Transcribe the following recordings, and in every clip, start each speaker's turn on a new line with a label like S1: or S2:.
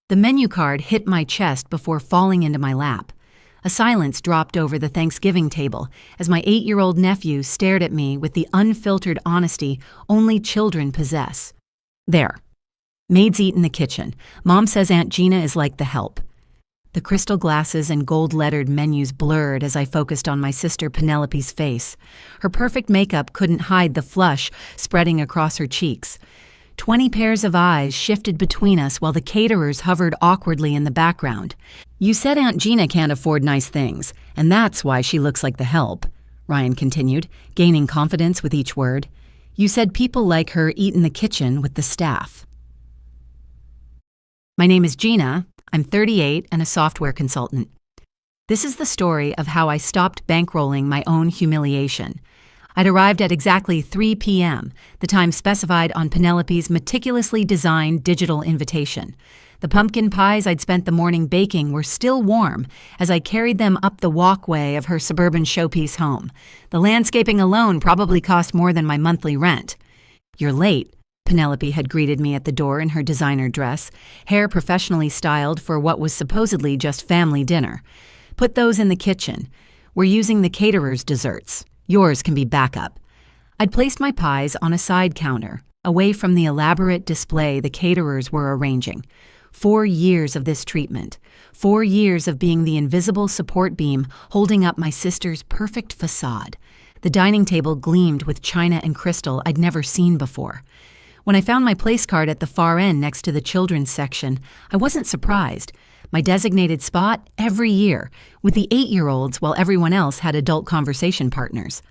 S1: The menu card hit my chest before falling into my lap. A silence dropped over the Thanksgiving table as my 8-year-old nephew stared at me with the unfiltered honesty only children possess. There. Maids eat in the kitchen. Mom says Aunt Gina is like the help. The crystal glasses and gold-lettered menus blurred as I focused on my sister Penelope's face. Her perfect makeup couldn't hide the flush spreading across her cheeks. 20 pairs of eyes shifted between us while the caterers hovered awkwardly in the background. You said Aunt Gina can't afford nice things, and that's why she looks like the help, Ryan continued, gaining confidence with each word. You said people like her eat in the kitchen with the staff. My name is Gina. I'm 38 and a software consultant. This is the story of how I stopped bankrolling my own humiliation. I'd arrived at exactly 3 p.m., the time specified on Penelope's meticulously designed digital invitation. The pumpkin pies I'd spent the morning baking were still warm as I carried them up the walkway of her suburban showpiece home. The landscaping alone probably cost more than my monthly rent. "You're late," Penelope had greeted me at the door in her designer dress, hair professionally styled for what was supposedly just family dinner. "Put those in the kitchen. We're using the caterer's desserts. Yours can be backup." I'd placed my pies on a side counter, away from the elaborate display the caterers were arranging. 4 years of this treatment. 4 years of being the invisible support beam holding up my sister's perfect facade. The dining table gleamed with china and crystal I'd never seen before. When I found my place card at the far end next to the children's section, I wasn't surprised. My designated spot every year, with the 8-year-olds while everyone else had adult conversation partners.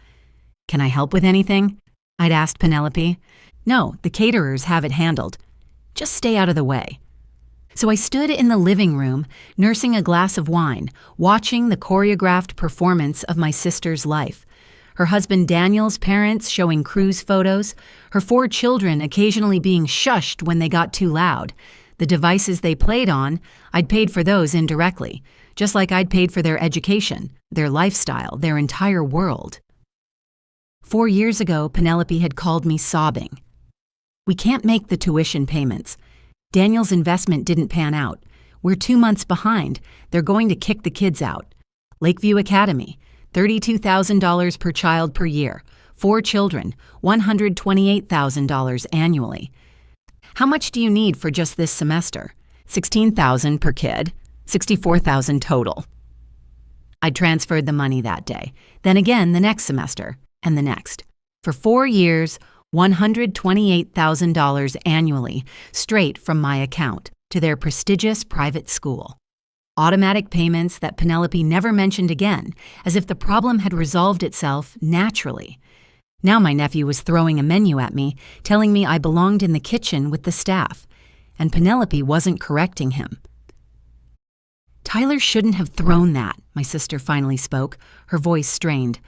S1: "Can I help with anything?" I'd asked Penelope. "No, the caterers have it handled. Just stay out of the way." So I stood in the living room, nursing a glass of wine, watching the choreographed performance of my sister's life. Her husband Daniel's parents showing cruise photos, her 4 children occasionally being shushed when they got too loud. The devices they played on, I'd paid for those indirectly, just like I'd paid for their education, their lifestyle, their entire world. 4 years ago, Penelope had called me sobbing. "We can't make the tuition payments. Daniel's investment didn't pan out. We're 2 months behind. They're going to kick the kids out. Lakeview Academy, $32,000 per child per year. 4 children, $128,000 annually. How much do you need for just this semester? $16,000 per kid, $64,000 total." I transferred the money that day, then again the next semester, and the next. For 4 years, $128,000 annually, straight from my account, to their prestigious private school. Automatic payments that Penelope never mentioned again, as if the problem had resolved itself naturally. Now my nephew was throwing a menu at me, telling me I belonged in the kitchen with the staff, and Penelope wasn't correcting him. "Tyler shouldn't have thrown that," my sister finally spoke, her voice strained.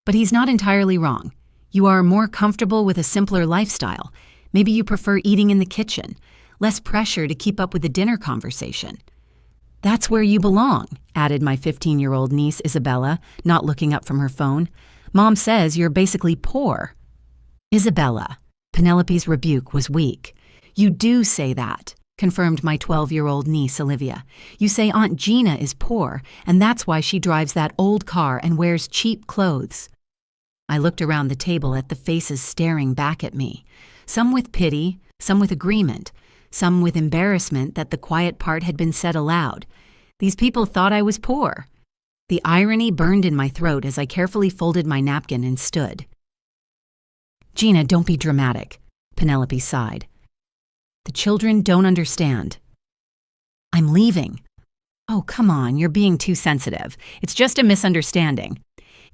S1: "But he's not entirely wrong. You are more comfortable with a simpler lifestyle. Maybe you prefer eating in the kitchen, less pressure to keep up with the dinner conversation." "That's where you belong," added my 15-year-old niece Isabella, not looking up from her phone. "Mom says you're basically poor." "Isabella," Penelope's rebuke was weak. "You do say that," confirmed my 12-year-old niece Olivia. "You say Aunt Gina is poor, and that's why she drives that old car and wears cheap clothes." I looked around the table at the faces staring back at me, some with pity, some with agreement, some with embarrassment that the quiet part had been said aloud. These people thought I was poor. The irony burned in my throat as I carefully folded my napkin and stood. "Gina, don't be dramatic," Penelope sighed. "The children don't understand." "I'm leaving." "Oh, come on, you're being too sensitive. It's just a misunderstanding."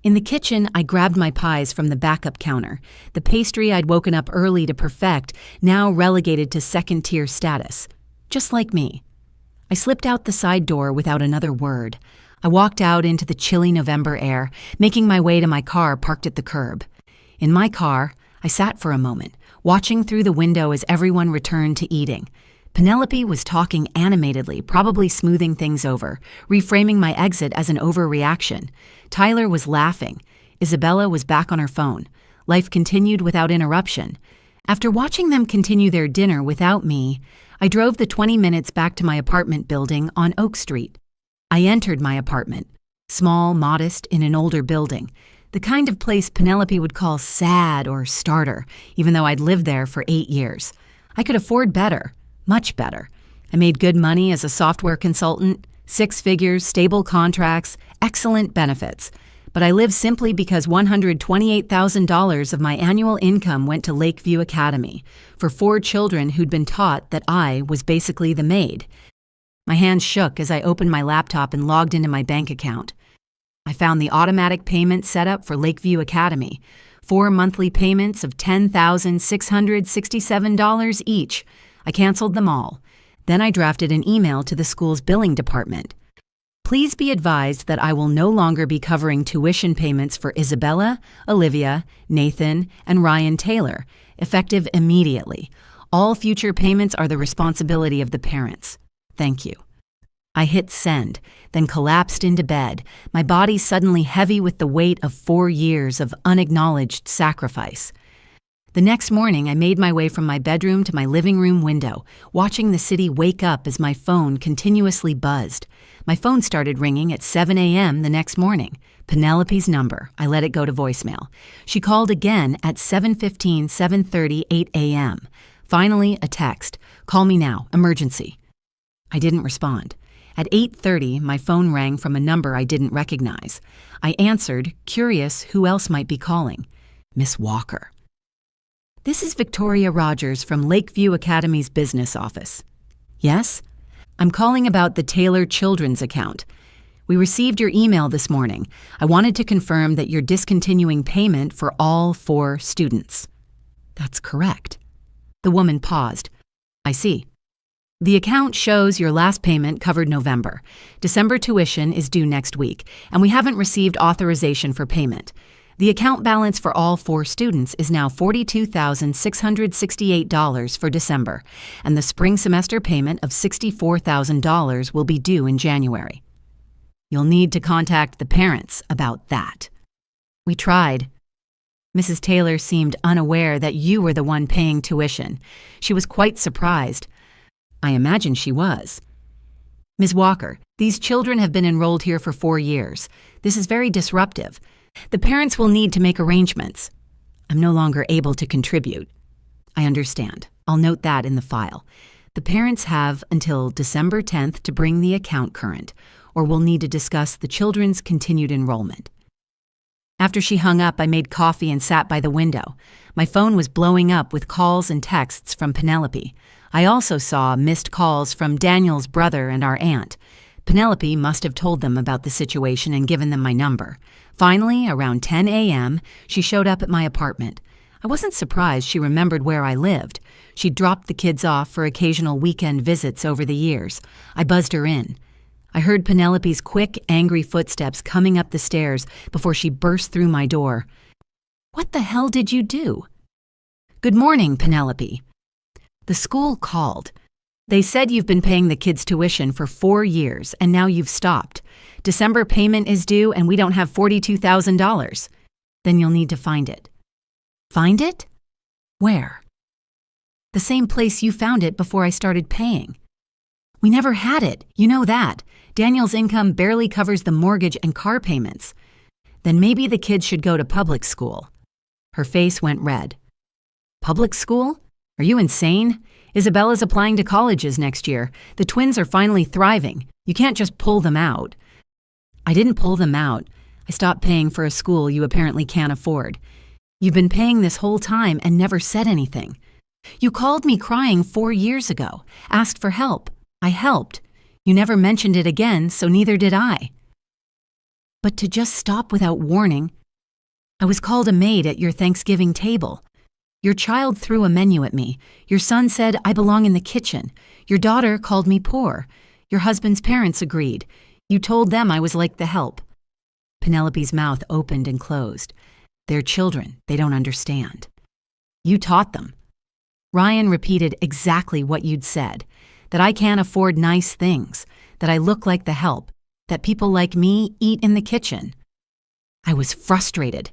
S1: In the kitchen, I grabbed my pies from the backup counter, the pastry I'd woken up early to perfect, now relegated to second-tier status. Just like me. I slipped out the side door without another word. I walked out into the chilly November air, making my way to my car parked at the curb. In my car, I sat for a moment, watching through the window as everyone returned to eating. Penelope was talking animatedly, probably smoothing things over, reframing my exit as an overreaction. Tyler was laughing. Isabella was back on her phone. Life continued without interruption. After watching them continue their dinner without me, I drove the 20 minutes back to my apartment building on Oak Street. I entered my apartment, small, modest, in an older building, the kind of place Penelope would call sad or starter, even though I'd lived there for 8 years. I could afford better, much better. I made good money as a software consultant, 6 figures, stable contracts, excellent benefits. But I lived simply because $128,000 of my annual income went to Lakeview Academy for 4 children who'd been taught that I was basically the maid. My hands shook as I opened my laptop and logged into my bank account. I found the automatic payment set up for Lakeview Academy, 4 monthly payments of $10,667 each. I canceled them all. Then I drafted an email to the school's billing department. Please be advised that I will no longer be covering tuition payments for Isabella, Olivia, Nathan, and Ryan Taylor, effective immediately. All future payments are the responsibility of the parents. Thank you. I hit send, then collapsed into bed, my body suddenly heavy with the weight of 4 years of unacknowledged sacrifice. The next morning, I made my way from my bedroom to my living room window, watching the city wake up as my phone continuously buzzed. My phone started ringing at 7 a.m. the next morning. Penelope's number. I let it go to voicemail. She called again at 7:15, 7:30, 8 a.m. Finally, a text. Call me now. Emergency. I didn't respond. At 8:30, my phone rang from a number I didn't recognize. I answered, curious who else might be calling. Miss Walker. This is Victoria Rogers from Lakeview Academy's business office. Yes? I'm calling about the Taylor Children's account. We received your email this morning. I wanted to confirm that you're discontinuing payment for all 4 students. That's correct. The woman paused. I see. The account shows your last payment covered November. December tuition is due next week, and we haven't received authorization for payment. The account balance for all 4 students is now $42,668 for December, and the spring semester payment of $64,000 will be due in January. You'll need to contact the parents about that. We tried. Mrs. Taylor seemed unaware that you were the one paying tuition. She was quite surprised. I imagine she was. Ms. Walker, these children have been enrolled here for 4 years. This is very disruptive. The parents will need to make arrangements. I'm no longer able to contribute. I understand. I'll note that in the file. The parents have until December 10th to bring the account current, or we'll need to discuss the children's continued enrollment. After she hung up, I made coffee and sat by the window. My phone was blowing up with calls and texts from Penelope. I also saw missed calls from Daniel's brother and our aunt. Penelope must have told them about the situation and given them my number. Finally, around 10 a.m., she showed up at my apartment. I wasn't surprised she remembered where I lived. She'd dropped the kids off for occasional weekend visits over the years. I buzzed her in. I heard Penelope's quick, angry footsteps coming up the stairs before she burst through my door. What the hell did you do? Good morning, Penelope. The school called. They said you've been paying the kids' tuition for 4 years, and now you've stopped. December payment is due, and we don't have $42,000. Then you'll need to find it. Find it? Where? The same place you found it before I started paying. We never had it, you know that. Daniel's income barely covers the mortgage and car payments. Then maybe the kids should go to public school. Her face went red. Public school? Are you insane? Isabella's applying to colleges next year. The twins are finally thriving. You can't just pull them out. I didn't pull them out. I stopped paying for a school you apparently can't afford. You've been paying this whole time and never said anything. You called me crying 4 years ago, asked for help. I helped. You never mentioned it again, so neither did I. But to just stop without warning. I was called a maid at your Thanksgiving table. Your child threw a menu at me. Your son said I belong in the kitchen. Your daughter called me poor. Your husband's parents agreed. You told them I was like the help. Penelope's mouth opened and closed. They're children. They don't understand. You taught them. Ryan repeated exactly what you'd said, that I can't afford nice things, that I look like the help, that people like me eat in the kitchen. I was frustrated.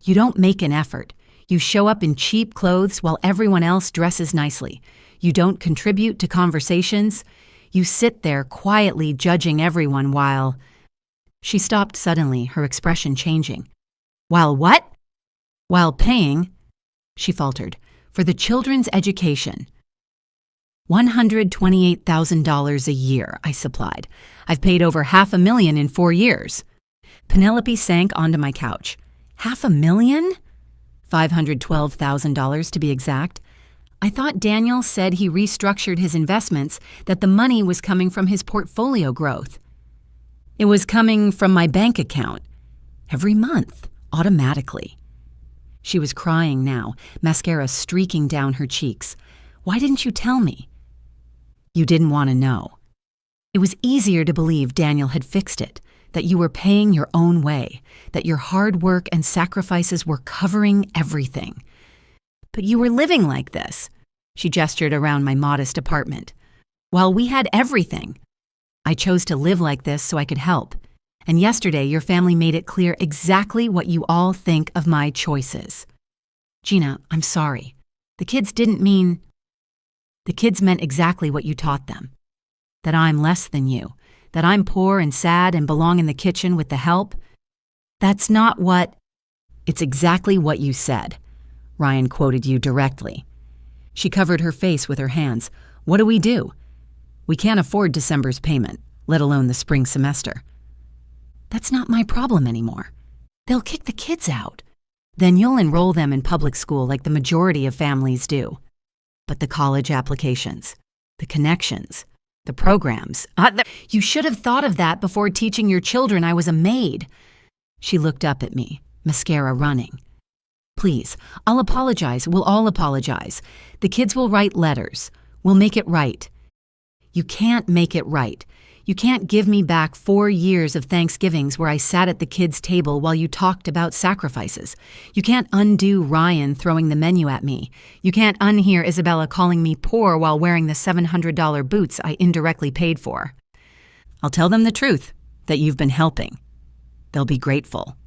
S1: You don't make an effort. You show up in cheap clothes while everyone else dresses nicely. You don't contribute to conversations. You sit there quietly judging everyone while—" She stopped suddenly, her expression changing. "While what?" "While paying," she faltered, "for the children's education." $128,000 a year, I supplied. I've paid over $500,000 in 4 years. Penelope sank onto my couch. $500,000? $512,000 to be exact. I thought Daniel said he restructured his investments, that the money was coming from his portfolio growth. It was coming from my bank account. Every month, automatically. She was crying now, mascara streaking down her cheeks. Why didn't you tell me? You didn't want to know. It was easier to believe Daniel had fixed it, that you were paying your own way, that your hard work and sacrifices were covering everything. But you were living like this. She gestured around my modest apartment. While we had everything. I chose to live like this so I could help. And yesterday your family made it clear exactly what you all think of my choices. Gina, I'm sorry. The kids didn't mean... The kids meant exactly what you taught them. That I'm less than you. That I'm poor and sad and belong in the kitchen with the help. That's not what... It's exactly what you said. Ryan quoted you directly. She covered her face with her hands. What do? We can't afford December's payment, let alone the spring semester. That's not my problem anymore. They'll kick the kids out. Then you'll enroll them in public school like the majority of families do. But the college applications, the connections, the programs. You should have thought of that before teaching your children I was a maid. She looked up at me, mascara running. Please, I'll apologize. We'll all apologize. The kids will write letters. We'll make it right. You can't make it right. You can't give me back 4 years of Thanksgivings where I sat at the kids' table while you talked about sacrifices. You can't undo Ryan throwing the menu at me. You can't unhear Isabella calling me poor while wearing the $700 boots I indirectly paid for. I'll tell them the truth, that you've been helping. They'll be grateful.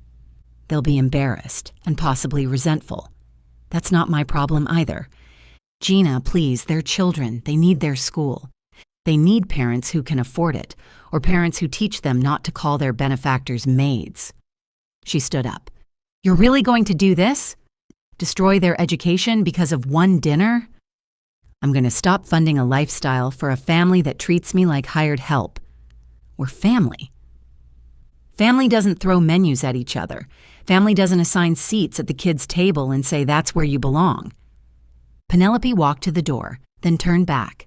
S1: They'll be embarrassed and possibly resentful. That's not my problem either. Gina, please, they're children. They need their school. They need parents who can afford it, or parents who teach them not to call their benefactors maids. She stood up. You're really going to do this? Destroy their education because of one dinner? I'm going to stop funding a lifestyle for a family that treats me like hired help. We're family. Family doesn't throw menus at each other. Family doesn't assign seats at the kids' table and say that's where you belong. Penelope walked to the door, then turned back.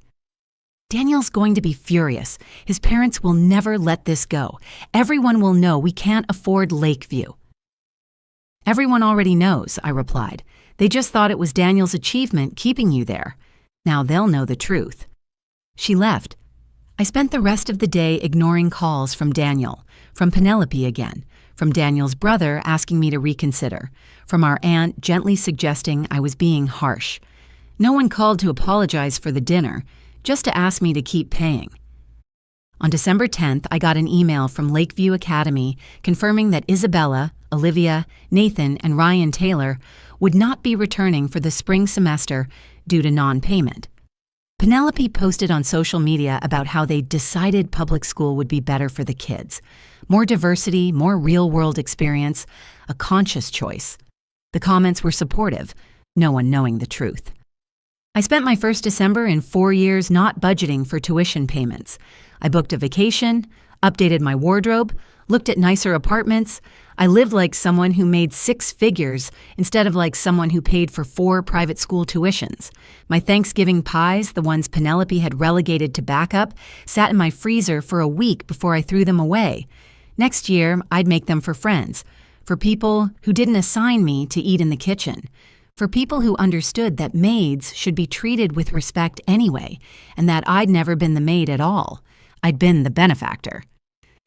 S1: Daniel's going to be furious. His parents will never let this go. Everyone will know we can't afford Lakeview. Everyone already knows, I replied. They just thought it was Daniel's achievement keeping you there. Now they'll know the truth. She left. I spent the rest of the day ignoring calls from Daniel, from Penelope again, from Daniel's brother asking me to reconsider, from our aunt gently suggesting I was being harsh. No one called to apologize for the dinner, just to ask me to keep paying. On December 10th, I got an email from Lakeview Academy confirming that Isabella, Olivia, Nathan, and Ryan Taylor would not be returning for the spring semester due to non-payment. Penelope posted on social media about how they decided public school would be better for the kids. More diversity, more real-world experience, a conscious choice. The comments were supportive, no one knowing the truth. I spent my first December in 4 years not budgeting for tuition payments. I booked a vacation, updated my wardrobe, looked at nicer apartments. I lived like someone who made 6 figures instead of like someone who paid for 4 private school tuitions. My Thanksgiving pies, the ones Penelope had relegated to backup, sat in my freezer for a week before I threw them away. Next year, I'd make them for friends, for people who didn't assign me to eat in the kitchen. For people who understood that maids should be treated with respect anyway, and that I'd never been the maid at all. I'd been the benefactor.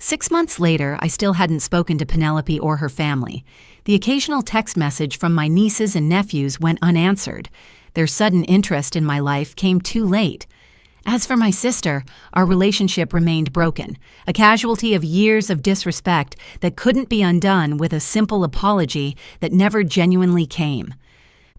S1: 6 months later, I still hadn't spoken to Penelope or her family. The occasional text message from my nieces and nephews went unanswered. Their sudden interest in my life came too late. As for my sister, our relationship remained broken, a casualty of years of disrespect that couldn't be undone with a simple apology that never genuinely came.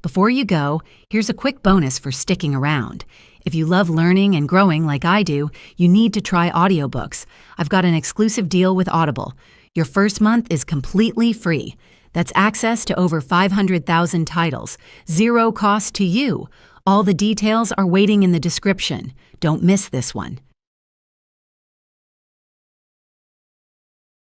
S1: Before you go, here's a quick bonus for sticking around. If you love learning and growing like I do, you need to try audiobooks. I've got an exclusive deal with Audible. Your first month is completely free. That's access to over 500,000 titles, zero cost to you. All the details are waiting in the description. Don't miss this one.